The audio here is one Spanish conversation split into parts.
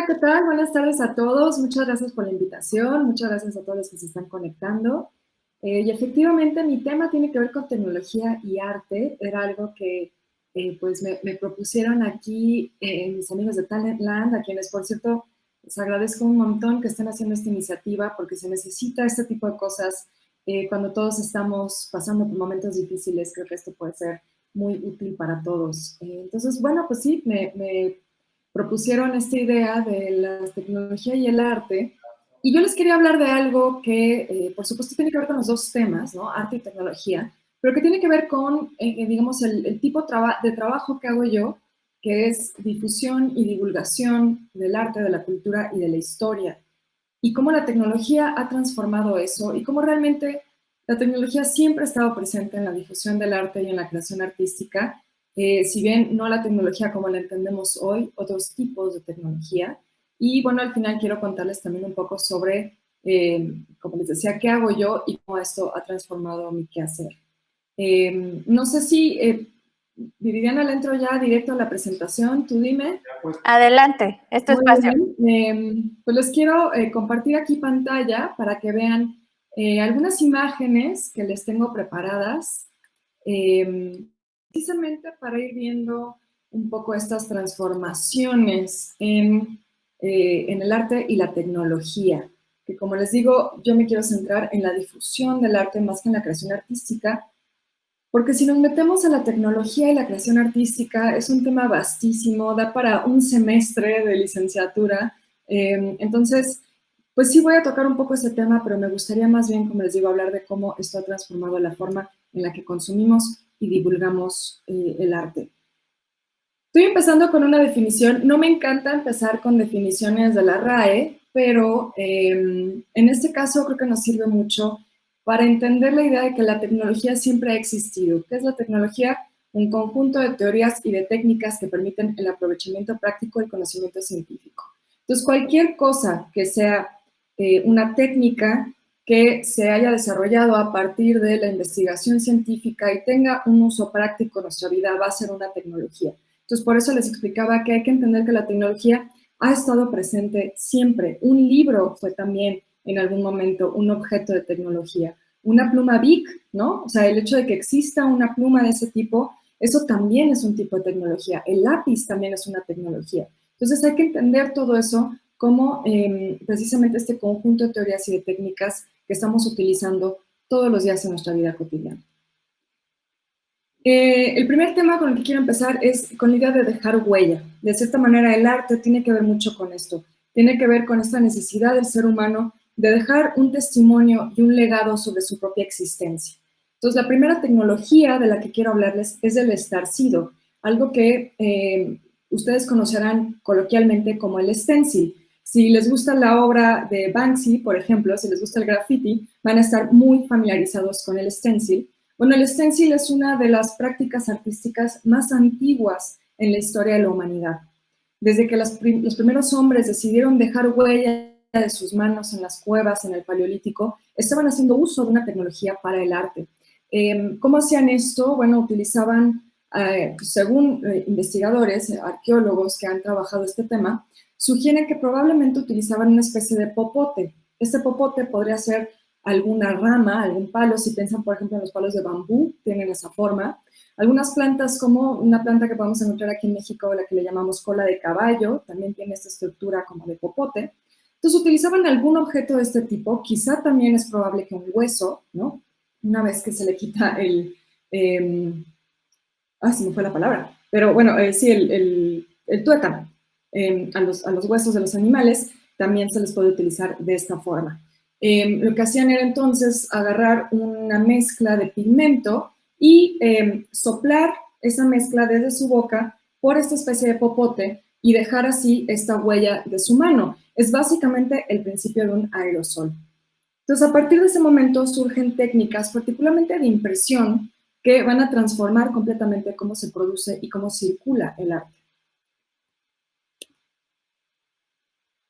¿qué tal? Buenas tardes a todos. Muchas gracias por la invitación. Muchas gracias a todos los que se están conectando. Y efectivamente, mi tema tiene que ver con tecnología y arte. Era algo que pues me propusieron aquí mis amigos de Talentland, a quienes, por cierto, les agradezco un montón que estén haciendo esta iniciativa porque se necesita este tipo de cosas cuando todos estamos pasando por momentos difíciles. Creo que esto puede ser muy útil para todos. Entonces, bueno, pues sí, me propusieron esta idea de la tecnología y el arte. Y yo les quería hablar de algo que, por supuesto, tiene que ver con los dos temas, ¿no? Arte y tecnología, pero que tiene que ver con, digamos, el tipo de trabajo que hago yo, que es difusión y divulgación del arte, de la cultura y de la historia. Y cómo la tecnología ha transformado eso y cómo realmente la tecnología siempre ha estado presente en la difusión del arte y en la creación artística, si bien no la tecnología como la entendemos hoy, otros tipos de tecnología. Y bueno, al final quiero contarles también un poco sobre, como les decía, qué hago yo y cómo esto ha transformado mi quehacer. No sé si, Viridiana, le entro ya directo a la presentación, tú dime. Adelante, es tu Muy espacio. bien, pues les quiero compartir aquí pantalla para que vean algunas imágenes que les tengo preparadas, precisamente para ir viendo un poco estas transformaciones en el arte y la tecnología, que como les digo, yo me quiero centrar en la difusión del arte más que en la creación artística, porque si nos metemos a la tecnología y la creación artística, es un tema vastísimo, da para un semestre de licenciatura. Entonces, pues sí voy a tocar un poco ese tema, pero me gustaría más bien, como les digo, hablar de cómo esto ha transformado la forma en la que consumimos y divulgamos el arte. Estoy empezando con una definición. No me encanta empezar con definiciones de la RAE, pero en este caso creo que nos sirve mucho para entender la idea de que la tecnología siempre ha existido. ¿Qué es la tecnología? Un conjunto de teorías y de técnicas que permiten el aprovechamiento práctico del conocimiento científico. Entonces, cualquier cosa que sea una técnica que se haya desarrollado a partir de la investigación científica y tenga un uso práctico en nuestra vida va a ser una tecnología. Entonces, por eso les explicaba que hay que entender que la tecnología ha estado presente siempre. Un libro fue también en algún momento un objeto de tecnología. Una pluma Bic, ¿no? O sea, el hecho de que exista una pluma de ese tipo, eso también es un tipo de tecnología. El lápiz también es una tecnología. Entonces, hay que entender todo eso como precisamente este conjunto de teorías y de técnicas que estamos utilizando todos los días en nuestra vida cotidiana. El primer tema con el que quiero empezar es con la idea de dejar huella. De cierta manera, el arte tiene que ver mucho con esto. Tiene que ver con esta necesidad del ser humano de dejar un testimonio y un legado sobre su propia existencia. Entonces, la primera tecnología de la que quiero hablarles es el estarcido, algo que ustedes conocerán coloquialmente como el stencil. Si les gusta la obra de Banksy, por ejemplo, si les gusta el graffiti, van a estar muy familiarizados con el stencil. Bueno, el stencil es una de las prácticas artísticas más antiguas en la historia de la humanidad. Desde que los primeros hombres decidieron dejar huella de sus manos en las cuevas en el Paleolítico, estaban haciendo uso de una tecnología para el arte. ¿Cómo hacían esto? Bueno, utilizaban, según investigadores, arqueólogos que han trabajado este tema, sugieren que probablemente utilizaban una especie de popote. Este popote podría ser alguna rama, algún palo, si piensan por ejemplo en los palos de bambú, tienen esa forma. Algunas plantas como una planta que podemos encontrar aquí en México, la que le llamamos cola de caballo, también tiene esta estructura como de popote. Entonces utilizaban algún objeto de este tipo, quizá también es probable que un hueso, ¿no? Una vez que se le quita se me fue la palabra, pero bueno, sí, el tuétano a los huesos de los animales también se les puede utilizar de esta forma. Lo que hacían era entonces agarrar una mezcla de pigmento y soplar esa mezcla desde su boca por esta especie de popote y dejar así esta huella de su mano. Es básicamente el principio de un aerosol. Entonces, a partir de ese momento surgen técnicas, particularmente de impresión, que van a transformar completamente cómo se produce y cómo circula el arte.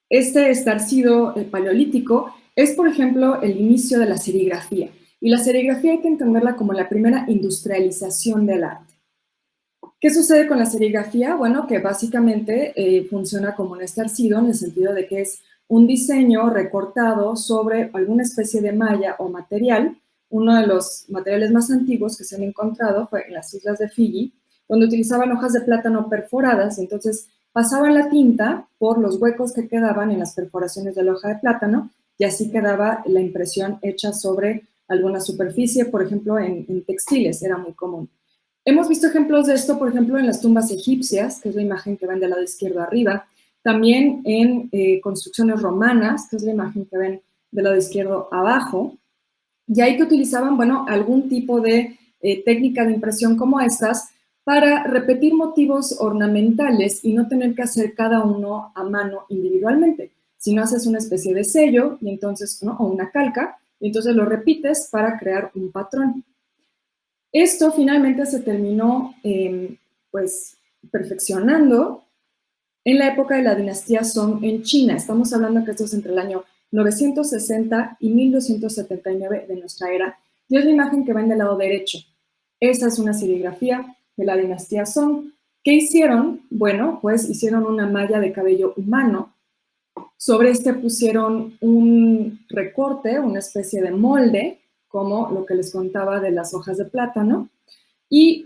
Este estarcido paleolítico es, por ejemplo, el inicio de la serigrafía. Y la serigrafía hay que entenderla como la primera industrialización del arte. ¿Qué sucede con la serigrafía? Bueno, que básicamente funciona como un estarcido en el sentido de que es un diseño recortado sobre alguna especie de malla o material. Uno de los materiales más antiguos que se han encontrado fue en las islas de Fiji, donde utilizaban hojas de plátano perforadas, y entonces pasaban la tinta por los huecos que quedaban en las perforaciones de la hoja de plátano, y así quedaba la impresión hecha sobre alguna superficie, por ejemplo, en textiles, era muy común. Hemos visto ejemplos de esto, por ejemplo, en las tumbas egipcias, que es la imagen que ven del lado izquierdo arriba, también en construcciones romanas, que es la imagen que ven del lado izquierdo abajo, y ahí que utilizaban, bueno, algún tipo de técnica de impresión como estas para repetir motivos ornamentales y no tener que hacer cada uno a mano individualmente, sino haces una especie de sello y entonces, ¿no? O una calca, y entonces lo repites para crear un patrón. Esto finalmente se terminó pues perfeccionando en la época de la dinastía Song en China. Estamos hablando que esto es entre el año 960 y 1279 de nuestra era. Y es la imagen que ven del lado derecho. Esa es una serigrafía de la dinastía Song. ¿Qué hicieron? Bueno, pues hicieron una malla de cabello humano. Sobre este pusieron un recorte, una especie de molde, como lo que les contaba de las hojas de plátano, y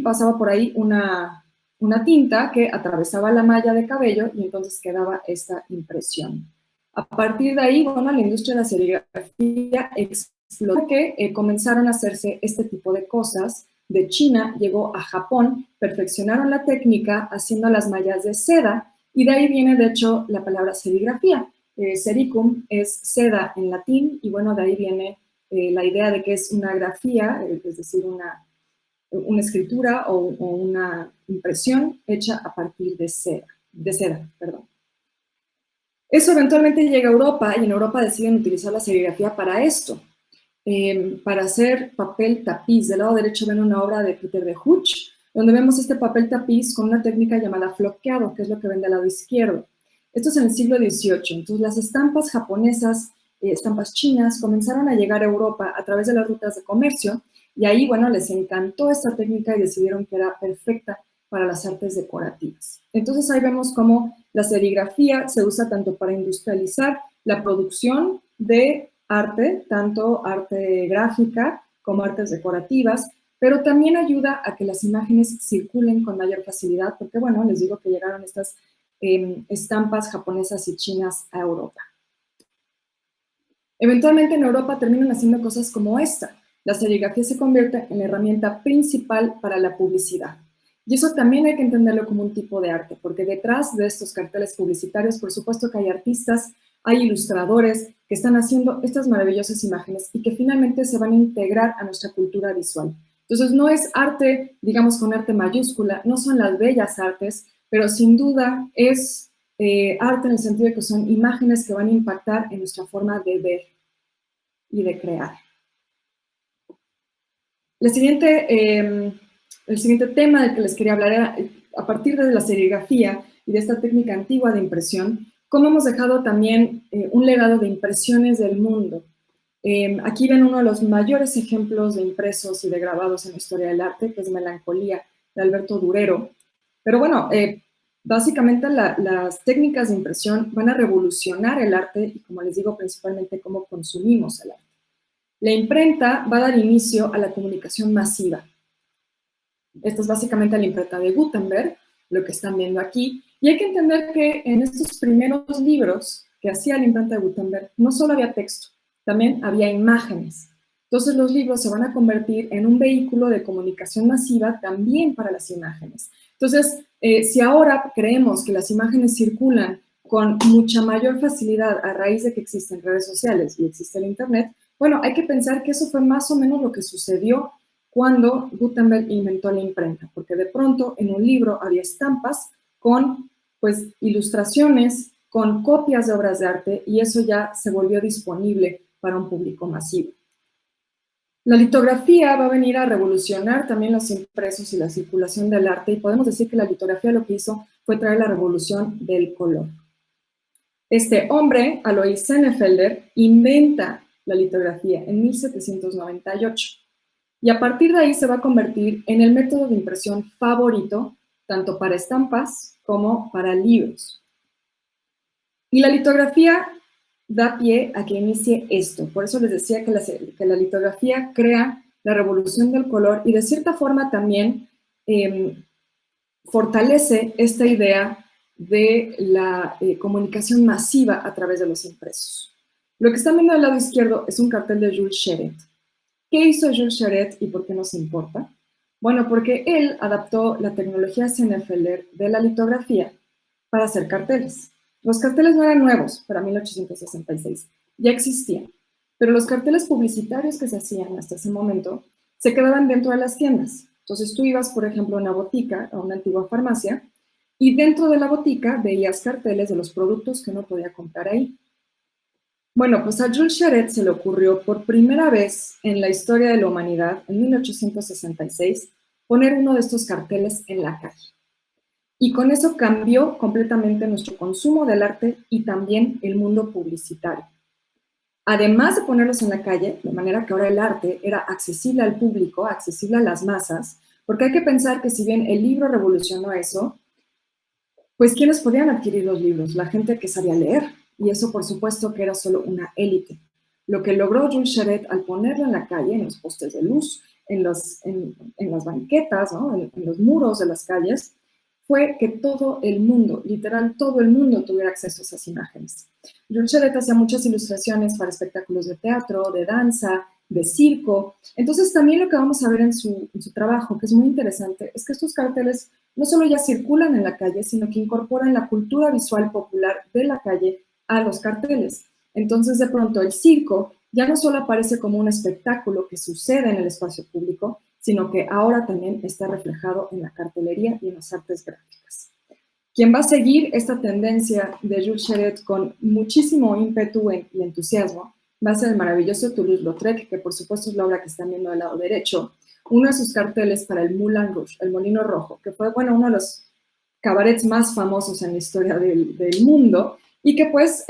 pasaba por ahí una tinta que atravesaba la malla de cabello y entonces quedaba esta impresión. A partir de ahí, bueno, la industria de la serigrafía explotó, que comenzaron a hacerse este tipo de cosas. De China llegó a Japón, perfeccionaron la técnica haciendo las mallas de seda, y de ahí viene, de hecho, la palabra serigrafía. Sericum es seda en latín, y bueno, de ahí viene la idea de que es una grafía, es decir, una escritura o una impresión hecha a partir de seda, perdón. Eso eventualmente llega a Europa, y en Europa deciden utilizar la serigrafía para esto, para hacer papel tapiz. Del lado derecho ven una obra de Peter de Hooch, donde vemos este papel tapiz con una técnica llamada floqueado, que es lo que ven del lado izquierdo. Esto es en el siglo XVIII. Entonces, las estampas japonesas, estampas chinas, comenzaron a llegar a Europa a través de las rutas de comercio, y ahí, bueno, les encantó esta técnica y decidieron que era perfecta para las artes decorativas. Entonces, ahí vemos cómo la serigrafía se usa tanto para industrializar la producción de arte, tanto arte gráfica como artes decorativas, pero también ayuda a que las imágenes circulen con mayor facilidad, porque, bueno, les digo que llegaron estas estampas japonesas y chinas a Europa. Eventualmente en Europa terminan haciendo cosas como esta. La serigrafía se convierte en la herramienta principal para la publicidad. Y eso también hay que entenderlo como un tipo de arte, porque detrás de estos carteles publicitarios, por supuesto que hay artistas, hay ilustradores que están haciendo estas maravillosas imágenes y que finalmente se van a integrar a nuestra cultura visual. Entonces, no es arte, digamos, con arte mayúscula, no son las bellas artes, pero sin duda es arte en el sentido de que son imágenes que van a impactar en nuestra forma de ver y de crear. El siguiente tema del que les quería hablar era, a partir de la serigrafía y de esta técnica antigua de impresión, cómo hemos dejado también un legado de impresiones del mundo. Aquí ven uno de los mayores ejemplos de impresos y de grabados en la historia del arte, que es Melancolía, de Alberto Durero. Pero bueno, básicamente las técnicas de impresión van a revolucionar el arte y, como les digo, principalmente cómo consumimos el arte. La imprenta va a dar inicio a la comunicación masiva. Esta es básicamente la imprenta de Gutenberg, lo que están viendo aquí. Y hay que entender que en estos primeros libros que hacía la imprenta de Gutenberg, no solo había texto, también había imágenes. Entonces los libros se van a convertir en un vehículo de comunicación masiva también para las imágenes. Entonces, si ahora creemos que las imágenes circulan con mucha mayor facilidad a raíz de que existen redes sociales y existe el Internet, bueno, hay que pensar que eso fue más o menos lo que sucedió cuando Gutenberg inventó la imprenta, porque de pronto en un libro había estampas con, pues, ilustraciones, con copias de obras de arte, y eso ya se volvió disponible para un público masivo. La litografía va a venir a revolucionar también los impresos y la circulación del arte, y podemos decir que la litografía lo que hizo fue traer la revolución del color. Este hombre, Alois Senefelder, inventa la litografía en 1798. Y a partir de ahí se va a convertir en el método de impresión favorito, tanto para estampas como para libros. Y la litografía da pie a que inicie esto. Por eso les decía que la litografía crea la revolución del color y de cierta forma también fortalece esta idea de la comunicación masiva a través de los impresos. Lo que están viendo del lado izquierdo es un cartel de Jules Cheret. ¿Qué hizo Jules Cheret y por qué nos importa? Bueno, porque él adaptó la tecnología Sennefelder de la litografía para hacer carteles. Los carteles no eran nuevos para 1866, ya existían, pero los carteles publicitarios que se hacían hasta ese momento se quedaban dentro de las tiendas. Entonces tú ibas, por ejemplo, a una botica, a una antigua farmacia, y dentro de la botica veías carteles de los productos que uno podía comprar ahí. Bueno, pues a Jules Cheret se le ocurrió por primera vez en la historia de la humanidad, en 1866, poner uno de estos carteles en la calle. Y con eso cambió completamente nuestro consumo del arte y también el mundo publicitario. Además de ponerlos en la calle, de manera que ahora el arte era accesible al público, accesible a las masas, porque hay que pensar que si bien el libro revolucionó eso, pues ¿quiénes podían adquirir los libros? La gente que sabía leer, y eso por supuesto que era solo una élite. Lo que logró Jules Cheret al ponerlo en la calle, en los postes de luz, en las banquetas, ¿no? en los muros de las calles, fue que todo el mundo, literal todo el mundo, tuviera acceso a esas imágenes. Jules Cheret hacía muchas ilustraciones para espectáculos de teatro, de danza, de circo. Entonces también lo que vamos a ver en su trabajo, que es muy interesante, es que estos carteles no solo ya circulan en la calle, sino que incorporan la cultura visual popular de la calle a los carteles. Entonces, de pronto, el circo ya no solo aparece como un espectáculo que sucede en el espacio público, sino que ahora también está reflejado en la cartelería y en las artes gráficas. Quien va a seguir esta tendencia de Jules Cheret con muchísimo ímpetu y entusiasmo va a ser el maravilloso Toulouse-Lautrec, que por supuesto es la obra que están viendo del lado derecho, uno de sus carteles para el Moulin Rouge, el Molino Rojo, que fue, bueno, uno de los cabarets más famosos en la historia del mundo, y que pues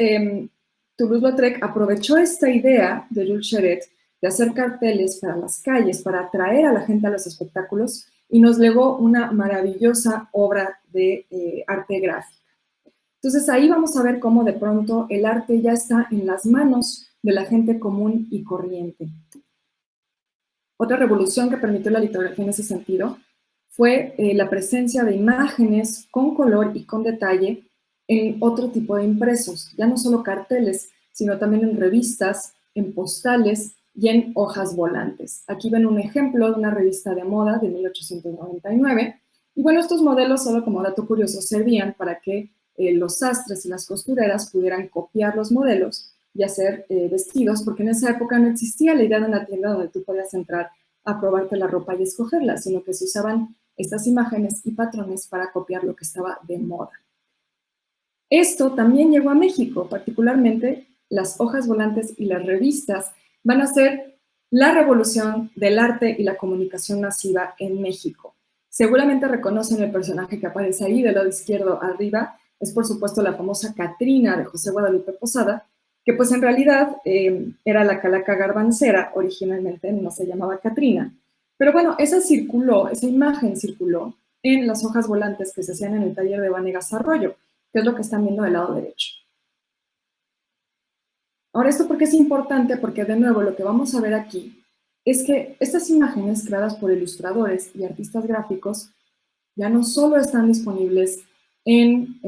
Toulouse-Lautrec aprovechó esta idea de Jules Cheret de hacer carteles para las calles, para atraer a la gente a los espectáculos, y nos legó una maravillosa obra de arte gráfico. Entonces ahí vamos a ver cómo de pronto el arte ya está en las manos de la gente común y corriente. Otra revolución que permitió la litografía en ese sentido fue la presencia de imágenes con color y con detalle en otro tipo de impresos, ya no solo carteles, sino también en revistas, en postales y en hojas volantes. Aquí ven un ejemplo de una revista de moda de 1899. Y bueno, estos modelos, solo como dato curioso, servían para que los sastres y las costureras pudieran copiar los modelos y hacer vestidos, porque en esa época no existía la idea de una tienda donde tú podías entrar a probarte la ropa y escogerla, sino que se usaban estas imágenes y patrones para copiar lo que estaba de moda. Esto también llegó a México, particularmente las hojas volantes y las revistas van a ser la revolución del arte y la comunicación masiva en México. Seguramente reconocen el personaje que aparece ahí del lado izquierdo arriba, es por supuesto la famosa Catrina de José Guadalupe Posada, que pues en realidad era la calaca garbancera, originalmente no se llamaba Catrina. Pero bueno, esa imagen circuló en las hojas volantes que se hacían en el taller de Vanegas Arroyo, que es lo que están viendo del lado derecho. Ahora, ¿esto por qué es importante? Porque de nuevo lo que vamos a ver aquí es que estas imágenes creadas por ilustradores y artistas gráficos ya no solo están disponibles en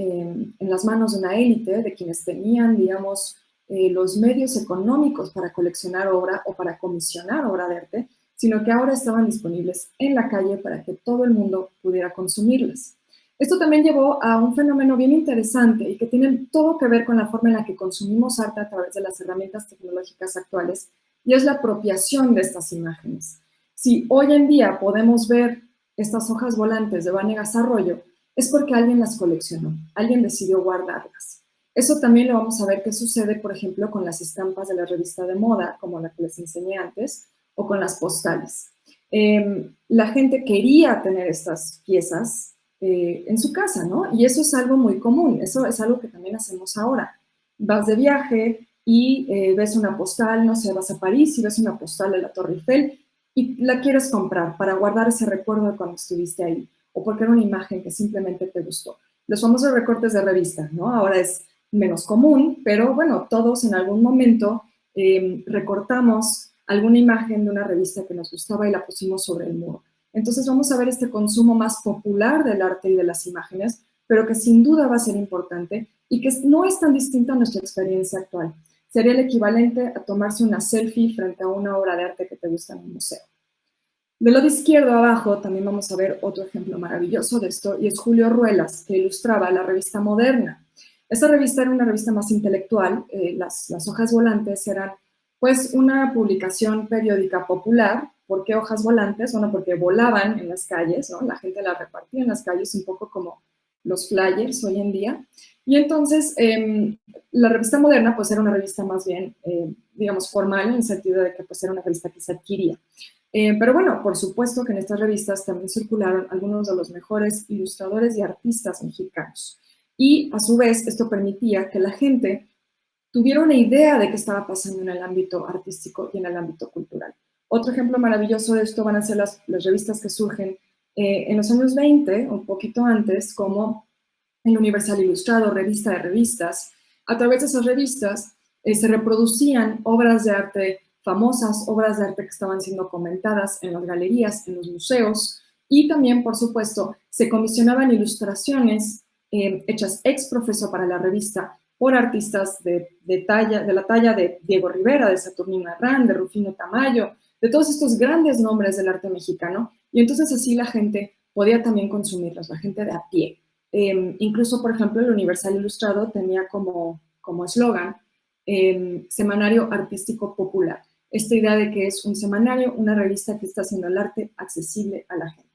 las manos de una élite, de quienes tenían, digamos, los medios económicos para coleccionar obra o para comisionar obra de arte, sino que ahora estaban disponibles en la calle para que todo el mundo pudiera consumirlas. Esto también llevó a un fenómeno bien interesante y que tiene todo que ver con la forma en la que consumimos arte a través de las herramientas tecnológicas actuales, y es la apropiación de estas imágenes. Si hoy en día podemos ver estas hojas volantes de Vanegas Arroyo, es porque alguien las coleccionó, alguien decidió guardarlas. Eso también lo vamos a ver que sucede, por ejemplo, con las estampas de la revista de moda, como la que les enseñé antes, o con las postales. La gente quería tener estas piezas en su casa, ¿no? Y eso es algo muy común, eso es algo que también hacemos ahora. Vas de viaje y ves una postal, no sé, vas a París y ves una postal de la Torre Eiffel, y la quieres comprar para guardar ese recuerdo de cuando estuviste ahí, o porque era una imagen que simplemente te gustó. Los famosos recortes de revista, ¿no? Ahora es menos común, pero bueno, todos en algún momento recortamos alguna imagen de una revista que nos gustaba y la pusimos sobre el muro. Entonces vamos a ver este consumo más popular del arte y de las imágenes, pero que sin duda va a ser importante y que no es tan distinto a nuestra experiencia actual. Sería el equivalente a tomarse una selfie frente a una obra de arte que te gusta en un museo. Del lado izquierdo abajo también vamos a ver otro ejemplo maravilloso de esto, y es Julio Ruelas, que ilustraba la revista Moderna. Esta revista era una revista más intelectual, las hojas volantes eran pues una publicación periódica popular. ¿Por qué hojas volantes? Bueno, porque volaban en las calles, ¿no? La gente las repartía en las calles, un poco como los flyers hoy en día. Y entonces, la revista Moderna pues era una revista más bien, digamos, formal, en el sentido de que pues era una revista que se adquiría. Pero bueno, por supuesto que en estas revistas también circularon algunos de los mejores ilustradores y artistas mexicanos. Y a su vez, esto permitía que la gente tuviera una idea de qué estaba pasando en el ámbito artístico y en el ámbito cultural. Otro ejemplo maravilloso de esto van a ser las revistas que surgen en los años 20, un poquito antes, como el Universal Ilustrado, revista de revistas. A través de esas revistas se reproducían obras de arte famosas, obras de arte que estaban siendo comentadas en las galerías, en los museos, y también, por supuesto, se comisionaban ilustraciones hechas ex profeso para la revista por artistas de la talla de Diego Rivera, de Saturnino Herrán, de Rufino Tamayo, de todos estos grandes nombres del arte mexicano, y entonces así la gente podía también consumirlos, la gente de a pie. Incluso, por ejemplo, el Universal Ilustrado tenía como eslogan Semanario Artístico Popular. Esta idea de que es un semanario, una revista que está haciendo el arte accesible a la gente.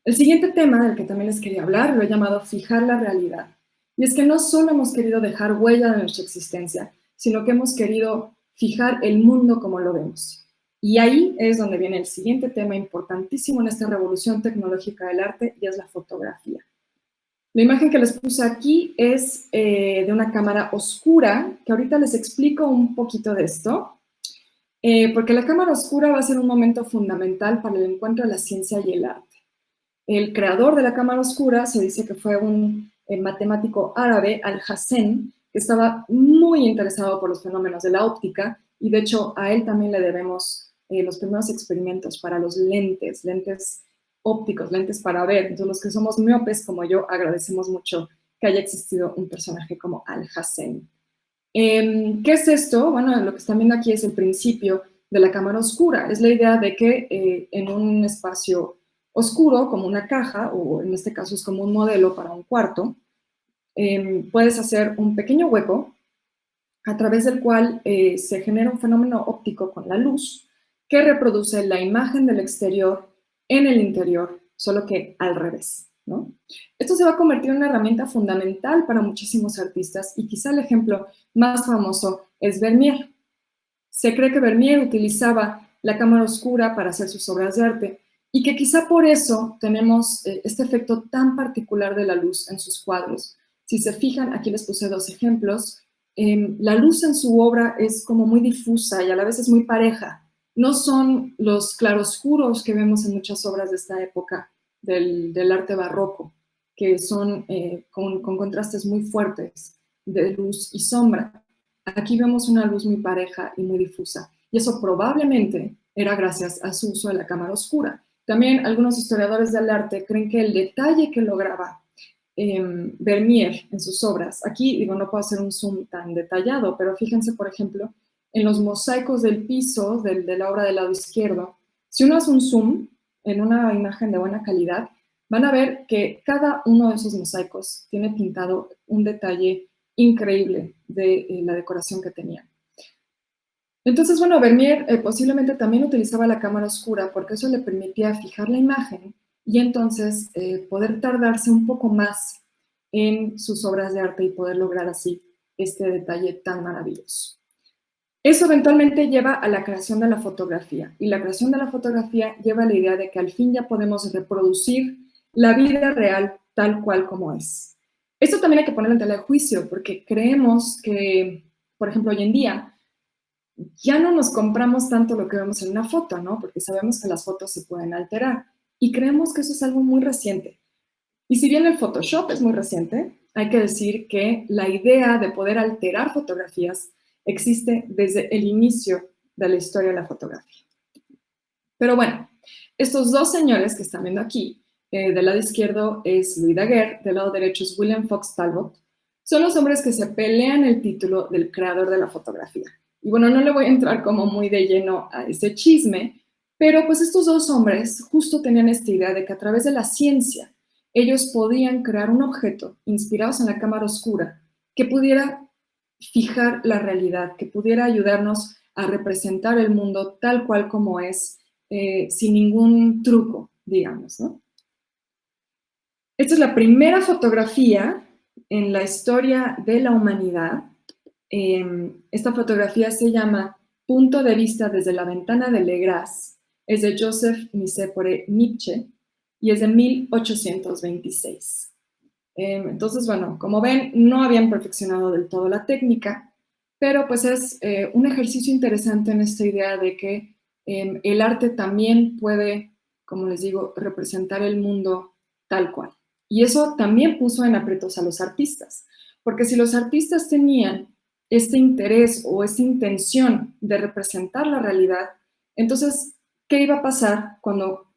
El siguiente tema del que también les quería hablar lo he llamado fijar la realidad. Y es que no solo hemos querido dejar huella de nuestra existencia, sino que hemos querido fijar el mundo como lo vemos. Y ahí es donde viene el siguiente tema importantísimo en esta revolución tecnológica del arte, y es la fotografía. La imagen que les puse aquí es de una cámara oscura, que ahorita les explico un poquito de esto, porque la cámara oscura va a ser un momento fundamental para el encuentro de la ciencia y el arte. El creador de la cámara oscura se dice que fue un matemático árabe, Al-Hassen, que estaba muy interesado por los fenómenos de la óptica, y de hecho a él también le debemos los primeros experimentos para los lentes ópticos, lentes para ver. Entonces los que somos miopes como yo agradecemos mucho que haya existido un personaje como Al-Hassen. ¿Qué es esto? Bueno, lo que están viendo aquí es el principio de la cámara oscura. Es la idea de que en un espacio oscuro, como una caja, o en este caso es como un modelo para un cuarto, puedes hacer un pequeño hueco a través del cual se genera un fenómeno óptico con la luz que reproduce la imagen del exterior en el interior, solo que al revés, ¿no? Esto se va a convertir en una herramienta fundamental para muchísimos artistas, y quizá el ejemplo más famoso es Vermeer. Se cree que Vermeer utilizaba la cámara oscura para hacer sus obras de arte, y que quizá por eso tenemos este efecto tan particular de la luz en sus cuadros. Si se fijan, aquí les puse dos ejemplos. La luz en su obra es como muy difusa y a la vez es muy pareja. No son los claroscuros que vemos en muchas obras de esta época del arte barroco, que son con contrastes muy fuertes de luz y sombra. Aquí vemos una luz muy pareja y muy difusa, y eso probablemente era gracias a su uso de la cámara oscura. También algunos historiadores del arte creen que el detalle que lograba Vermeer en sus obras, aquí digo, no puedo hacer un zoom tan detallado, pero fíjense, por ejemplo, en los mosaicos del piso de la obra del lado izquierdo. Si uno hace un zoom en una imagen de buena calidad, van a ver que cada uno de esos mosaicos tiene pintado un detalle increíble de la decoración que tenía. Entonces, bueno, Vermeer posiblemente también utilizaba la cámara oscura porque eso le permitía fijar la imagen y entonces poder tardarse un poco más en sus obras de arte y poder lograr así este detalle tan maravilloso. Eso eventualmente lleva a la creación de la fotografía, y la creación de la fotografía lleva a la idea de que al fin ya podemos reproducir la vida real tal cual como es. Esto también hay que ponerlo en tela de juicio porque creemos que, por ejemplo, hoy en día, ya no nos compramos tanto lo que vemos en una foto, ¿no? Porque sabemos que las fotos se pueden alterar y creemos que eso es algo muy reciente. Y si bien el Photoshop es muy reciente, hay que decir que la idea de poder alterar fotografías existe desde el inicio de la historia de la fotografía. Pero bueno, estos dos señores que están viendo aquí, del lado izquierdo es Louis Daguerre, del lado derecho es William Fox Talbot, son los hombres que se pelean el título del creador de la fotografía. Y bueno, no le voy a entrar como muy de lleno a ese chisme, pero pues estos dos hombres justo tenían esta idea de que a través de la ciencia ellos podían crear un objeto inspirados en la cámara oscura que pudiera fijar la realidad, que pudiera ayudarnos a representar el mundo tal cual como es, sin ningún truco, digamos, ¿no? Esta es la primera fotografía en la historia de la humanidad. Esta fotografía se llama Punto de vista desde la ventana de Legras. Es de Joseph Nicéphore Niepce y es de 1826. Entonces, bueno, como ven, no habían perfeccionado del todo la técnica, pero pues es un ejercicio interesante en esta idea de que el arte también puede, como les digo, representar el mundo tal cual. Y eso también puso en aprietos a los artistas, porque si los artistas tenían este interés o esta intención de representar la realidad, entonces, ¿qué iba a pasar cuando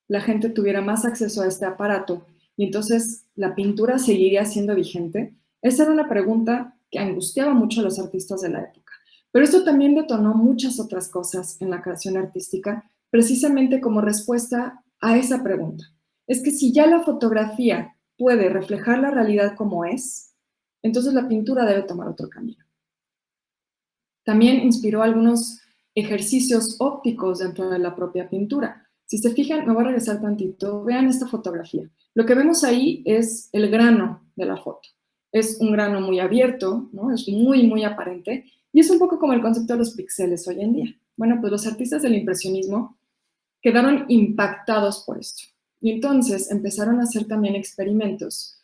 la gente tuviera más acceso a este aparato? Y entonces, ¿la pintura seguiría siendo vigente? Esa era una pregunta que angustiaba mucho a los artistas de la época. Pero esto también detonó muchas otras cosas en la creación artística, precisamente como respuesta a esa pregunta. Es que si ya la fotografía puede reflejar la realidad como es, entonces la pintura debe tomar otro camino. También inspiró algunos ejercicios ópticos dentro de la propia pintura. Si se fijan, me voy a regresar tantito, vean esta fotografía. Lo que vemos ahí es el grano de la foto. Es un grano muy abierto, ¿no? Es muy, muy aparente, y es un poco como el concepto de los píxeles hoy en día. Bueno, pues los artistas del impresionismo quedaron impactados por esto. Y entonces empezaron a hacer también experimentos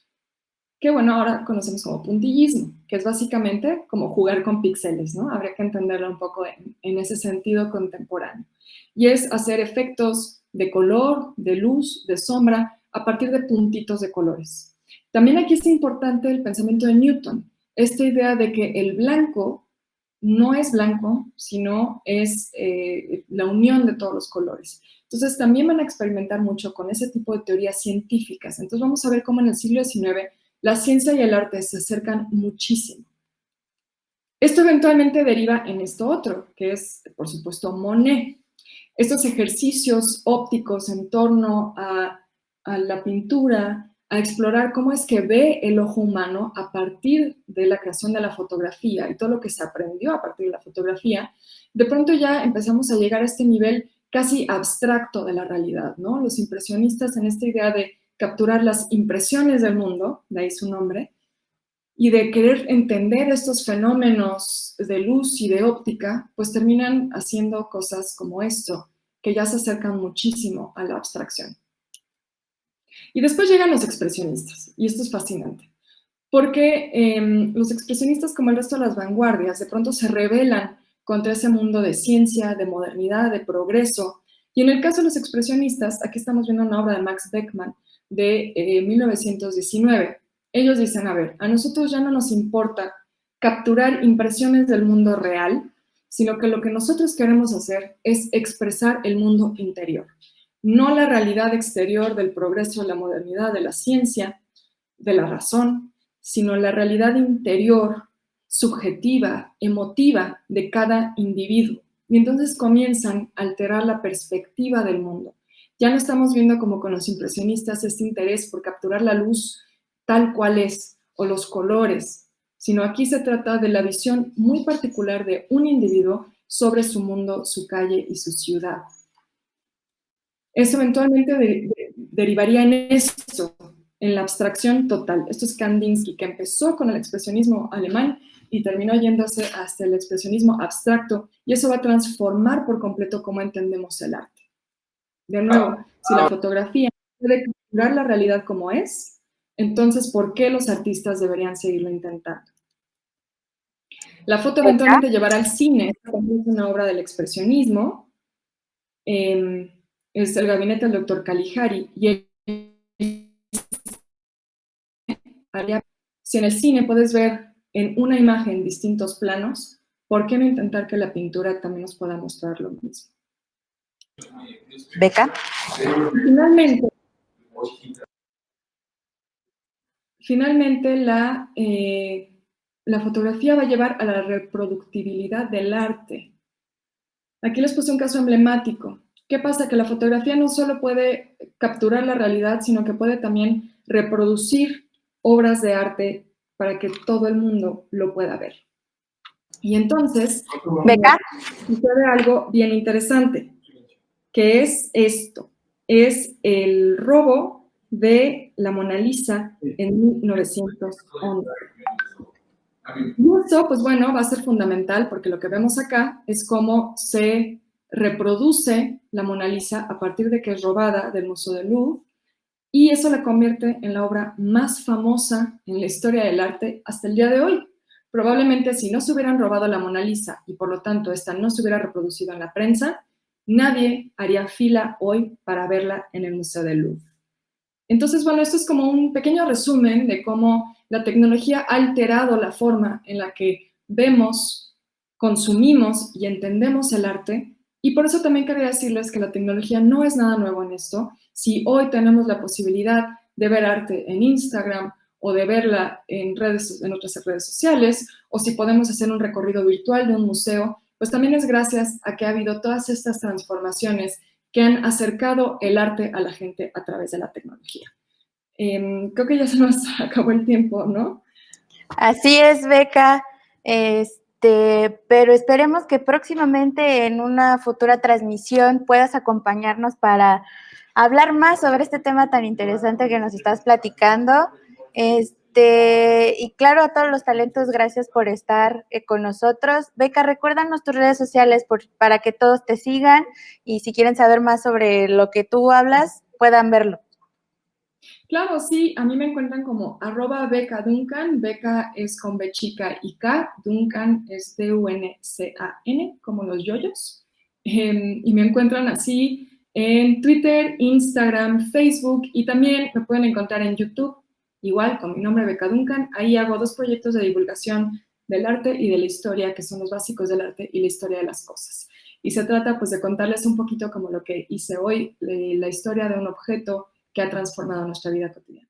que bueno, ahora conocemos como puntillismo, que es básicamente como jugar con píxeles, ¿no? Habría que entenderlo un poco en ese sentido contemporáneo. Y es hacer efectos de color, de luz, de sombra, a partir de puntitos de colores. También aquí es importante el pensamiento de Newton, esta idea de que el blanco no es blanco, sino es la unión de todos los colores. Entonces también van a experimentar mucho con ese tipo de teorías científicas. Entonces vamos a ver cómo en el siglo XIX la ciencia y el arte se acercan muchísimo. Esto eventualmente deriva en esto otro, que es, por supuesto, Monet. Estos ejercicios ópticos en torno a la pintura, a explorar cómo es que ve el ojo humano a partir de la creación de la fotografía y todo lo que se aprendió a partir de la fotografía, de pronto ya empezamos a llegar a este nivel casi abstracto de la realidad, ¿no? Los impresionistas en esta idea de capturar las impresiones del mundo, de ahí su nombre, y de querer entender estos fenómenos de luz y de óptica, pues terminan haciendo cosas como esto, que ya se acercan muchísimo a la abstracción. Y después llegan los expresionistas, y esto es fascinante, porque los expresionistas, como el resto de las vanguardias, de pronto se rebelan contra ese mundo de ciencia, de modernidad, de progreso. Y en el caso de los expresionistas, aquí estamos viendo una obra de Max Beckmann de 1919. Ellos dicen, a ver, a nosotros ya no nos importa capturar impresiones del mundo real, sino que lo que nosotros queremos hacer es expresar el mundo interior, no la realidad exterior del progreso, de la modernidad, de la ciencia, de la razón, sino la realidad interior, subjetiva, emotiva de cada individuo. Y entonces comienzan a alterar la perspectiva del mundo. Ya no estamos viendo como con los impresionistas este interés por capturar la luz tal cual es, o los colores, sino aquí se trata de la visión muy particular de un individuo sobre su mundo, su calle y su ciudad. Eso eventualmente derivaría en esto, en la abstracción total. Esto es Kandinsky, que empezó con el expresionismo alemán y terminó yéndose hasta el expresionismo abstracto, y eso va a transformar por completo cómo entendemos el arte. De nuevo, si la fotografía puede capturar la realidad como es, entonces, ¿por qué los artistas deberían seguirlo intentando? La foto eventualmente llevará al cine, esta también es una obra del expresionismo, es el gabinete del doctor Caligari, y si en el cine puedes ver en una imagen distintos planos, ¿por qué no intentar que la pintura también nos pueda mostrar lo mismo? Beca. Finalmente la fotografía va a llevar a la reproductibilidad del arte. Aquí les puse un caso emblemático. ¿Qué pasa? Que la fotografía no solo puede capturar la realidad, sino que puede también reproducir obras de arte para que todo el mundo lo pueda ver. Y entonces, Beca, sucede algo bien interesante, que es esto. Es el robo de la Mona Lisa en 1911. Y eso, pues bueno, va a ser fundamental porque lo que vemos acá es cómo se reproduce la Mona Lisa a partir de que es robada del Museo del Louvre, y eso la convierte en la obra más famosa en la historia del arte hasta el día de hoy. Probablemente si no se hubieran robado la Mona Lisa y por lo tanto esta no se hubiera reproducido en la prensa, nadie haría fila hoy para verla en el Museo del Louvre. Entonces, bueno, esto es como un pequeño resumen de cómo la tecnología ha alterado la forma en la que vemos, consumimos y entendemos el arte. Y por eso también quería decirles que la tecnología no es nada nuevo en esto. Si hoy tenemos la posibilidad de ver arte en Instagram o de verla en otras redes sociales, o si podemos hacer un recorrido virtual de un museo, pues también es gracias a que ha habido todas estas transformaciones que han acercado el arte a la gente a través de la tecnología. Creo que ya se nos acabó el tiempo, ¿no? así es, Beca. Pero esperemos que próximamente en una futura transmisión puedas acompañarnos para hablar más sobre este tema tan interesante que nos estás platicando. Y claro, a todos los talentos, gracias por estar con nosotros. Beca, recuérdanos tus redes sociales para que todos te sigan y si quieren saber más sobre lo que tú hablas, puedan verlo. Claro, sí, a mí me encuentran como @becaduncan, Beca es con B chica y K, Duncan es D-U-N-C-A-N, como los yoyos. Y me encuentran así en Twitter, Instagram, Facebook, y también me pueden encontrar en YouTube, igual con mi nombre Beca Duncan. Ahí hago 2 proyectos de divulgación del arte y de la historia, que son los básicos del arte y la historia de las cosas. Y se trata pues de contarles un poquito como lo que hice hoy, la historia de un objeto que ha transformado nuestra vida cotidiana.